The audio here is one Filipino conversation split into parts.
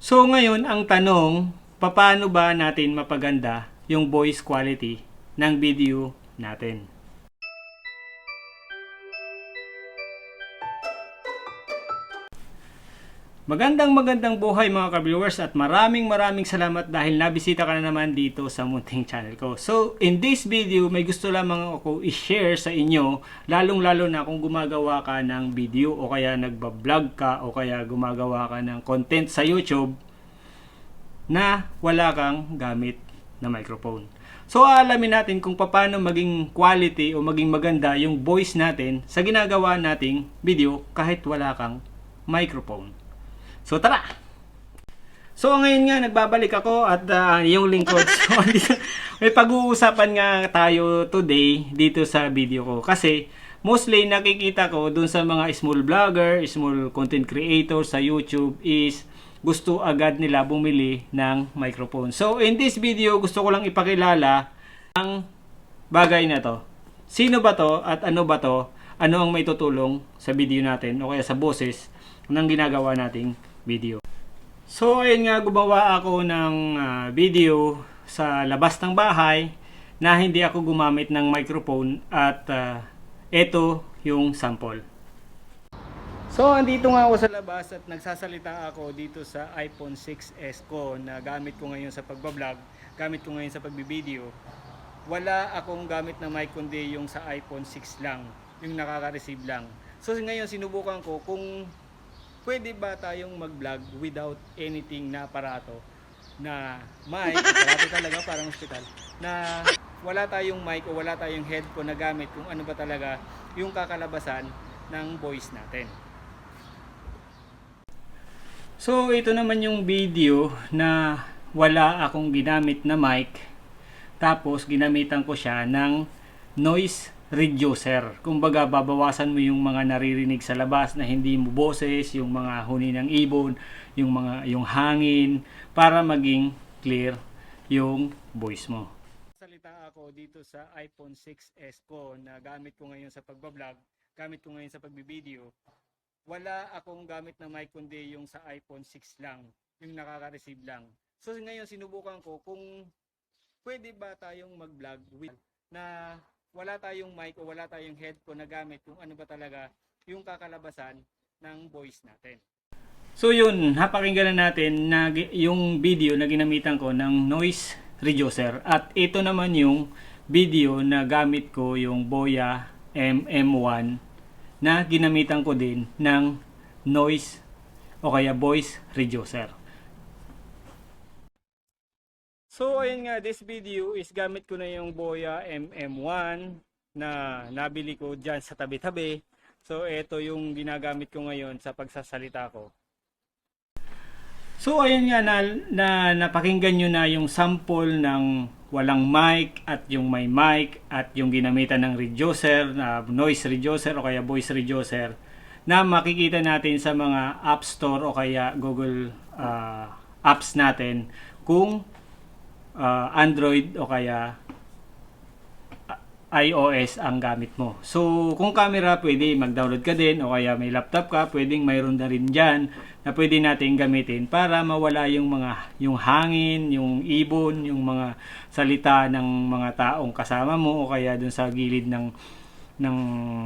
So ngayon ang tanong, paano ba natin mapaganda yung voice quality ng video natin? Magandang buhay mga ka-viewers at maraming salamat dahil nabisita ka na naman dito sa munting channel ko. So in this video may gusto lamang ako i-share sa inyo, lalong-lalo na kung gumagawa ka ng video o kaya nagba-vlog ka o kaya gumagawa ka ng content sa YouTube na wala kang gamit na microphone. So aalamin natin kung paano maging quality o maging maganda yung voice natin sa ginagawa nating video kahit wala kang microphone. So tara! So ngayon nga nagbabalik ako at yung lingkod. So may pag-uusapan nga tayo today dito sa video ko. Kasi mostly nakikita ko dun sa mga small vlogger, small content creator sa YouTube is gusto agad nila bumili ng microphone. So in this video gusto ko lang ipakilala ang bagay na to. Sino ba to at ano ba to? Ano ang may tutulong sa video natin o kaya sa boses ng ginagawa nating video. So ayun nga, gumawa ako ng video sa labas ng bahay na hindi ako gumamit ng microphone at ito yung sample. So andito nga ako sa labas at nagsasalita ako dito sa iPhone 6s ko na gamit ko ngayon sa pagbablog, gamit ko ngayon sa pagbibideo. Wala akong gamit na mic kundi yung sa iPhone 6 lang, yung nakaka-receive lang. So ngayon sinubukan ko kung pwede ba tayong mag-vlog without anything na aparato na mic, aparato talaga parang hospital, na wala tayong mic o wala tayong headphone na gamit kung ano ba talaga yung kakalabasan ng voice natin. So ito naman yung video na wala akong ginamit na mic, tapos ginamitan ko siya ng noise reducer. Kumbaga babawasan mo yung mga naririnig sa labas na hindi mo boses, yung mga huni ng ibon, yung hangin para maging clear yung voice mo. Salita ako dito sa iPhone 6s ko na gamit ko ngayon sa pagbablog, gamit ko ngayon sa pagbibideo. Wala akong gamit na mic kundi yung sa iPhone 6 lang, yung nakaka-receive lang. So ngayon sinubukan ko kung pwede ba tayong mag-vlog with na wala tayong mic o wala tayong headphone na gamit kung ano ba talaga yung kakalabasan ng voice natin. So yun, napakinggan na natin na yung video na ginamitan ko ng noise reducer at ito naman yung video na gamit ko yung Boya MM1 na ginamitan ko din ng noise o kaya voice reducer. So ayun nga, this video is gamit ko na yung Boya MM1 na nabili ko dyan sa tabi-tabi. So ito yung ginagamit ko ngayon sa pagsasalita ko. So ayun nga, na napakinggan nyo na yung sample ng walang mic at yung may mic at yung ginamitan ng reducer, na noise reducer o kaya voice reducer na makikita natin sa mga App Store o kaya Google apps natin kung Android o kaya iOS ang gamit mo. So kung camera, pwede mag-download ka din o kaya may laptop ka, pwedeng mayroon na rin dyan na pwede natin gamitin para mawala yung hangin, yung ibon, yung mga salita ng mga taong kasama mo o kaya dun sa gilid ng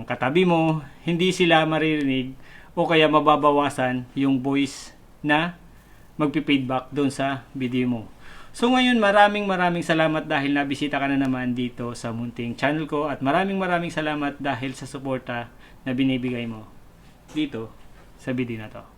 katabi mo, hindi sila maririnig o kaya mababawasan yung voice na magpi-feedback dun sa video mo. So ngayon maraming salamat dahil nabisita ka na naman dito sa munting channel ko at maraming salamat dahil sa suporta na binibigay mo dito sa video na to.